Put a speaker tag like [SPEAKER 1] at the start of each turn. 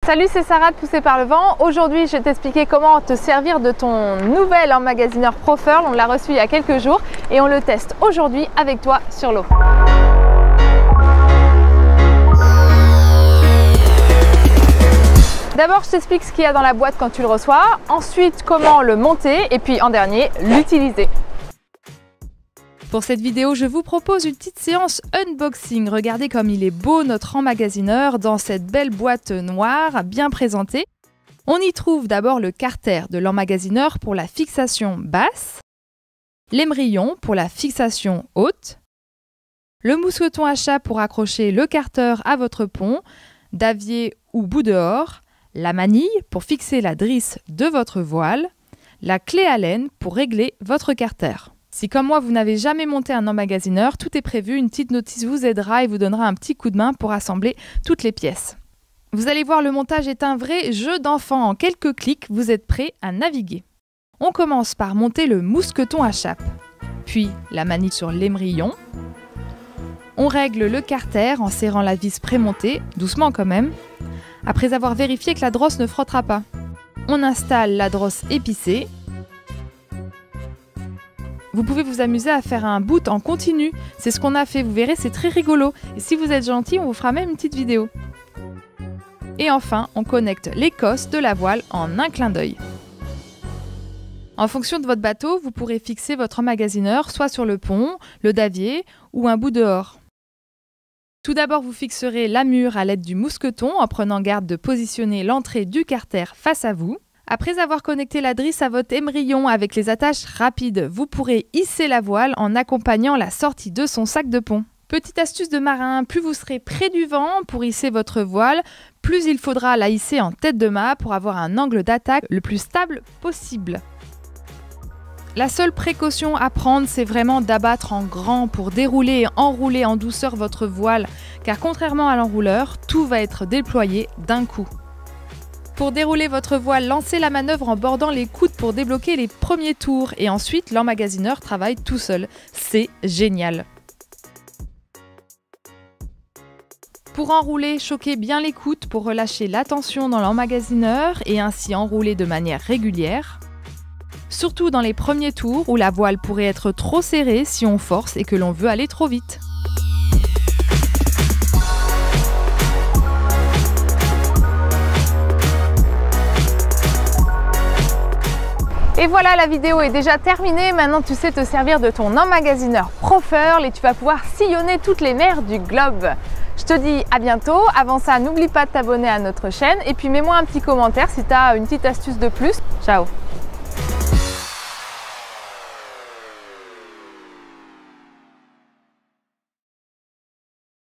[SPEAKER 1] Salut, c'est Sarah de Poussée par le vent. Aujourd'hui, je vais t'expliquer comment te servir de ton nouvel emmagasineur ProFurl. On l'a reçu il y a quelques jours et on le teste aujourd'hui avec toi sur l'eau. D'abord, je t'explique ce qu'il y a dans la boîte quand tu le reçois. Ensuite, comment le monter et puis en dernier, l'utiliser. Pour cette vidéo, je vous propose une petite séance unboxing. Regardez comme il est beau notre emmagasineur dans cette belle boîte noire bien présentée. On y trouve d'abord le carter de l'emmagasineur pour la fixation basse, l'émerillon pour la fixation haute, le mousqueton à chat pour accrocher le carter à votre pont, davier ou bout dehors, la manille pour fixer la drisse de votre voile, la clé Allen pour régler votre carter. Si comme moi vous n'avez jamais monté un emmagasineur, tout est prévu, une petite notice vous aidera et vous donnera un petit coup de main pour assembler toutes les pièces. Vous allez voir, le montage est un vrai jeu d'enfant. En quelques clics, vous êtes prêts à naviguer. On commence par monter le mousqueton à chape, puis la manille sur l'émerillon. On règle le carter en serrant la vis prémontée, doucement quand même, après avoir vérifié que la drosse ne frottera pas. On installe la drosse épicée. Vous pouvez vous amuser à faire un boot en continu, c'est ce qu'on a fait, vous verrez, c'est très rigolo. Et si vous êtes gentil, on vous fera même une petite vidéo. Et enfin, on connecte l'écosse de la voile en un clin d'œil. En fonction de votre bateau, vous pourrez fixer votre emmagasineur soit sur le pont, le davier ou un bout dehors. Tout d'abord, vous fixerez la mure à l'aide du mousqueton en prenant garde de positionner l'entrée du carter face à vous. Après avoir connecté la drisse à votre émerillon avec les attaches rapides, vous pourrez hisser la voile en accompagnant la sortie de son sac de pont. Petite astuce de marin, plus vous serez près du vent pour hisser votre voile, plus il faudra la hisser en tête de mât pour avoir un angle d'attaque le plus stable possible. La seule précaution à prendre, c'est vraiment d'abattre en grand pour dérouler et enrouler en douceur votre voile, car contrairement à l'enrouleur, tout va être déployé d'un coup. Pour dérouler votre voile, lancez la manœuvre en bordant les coudes pour débloquer les premiers tours et ensuite l'emmagasineur travaille tout seul. C'est génial! Pour enrouler, choquez bien les coudes pour relâcher la tension dans l'emmagasineur et ainsi enrouler de manière régulière. Surtout dans les premiers tours où la voile pourrait être trop serrée si on force et que l'on veut aller trop vite. Et voilà, la vidéo est déjà terminée. Maintenant, tu sais te servir de ton emmagasineur ProFurl et tu vas pouvoir sillonner toutes les mers du globe. Je te dis à bientôt. Avant ça, n'oublie pas de t'abonner à notre chaîne et puis mets-moi un petit commentaire si tu as une petite astuce de plus. Ciao!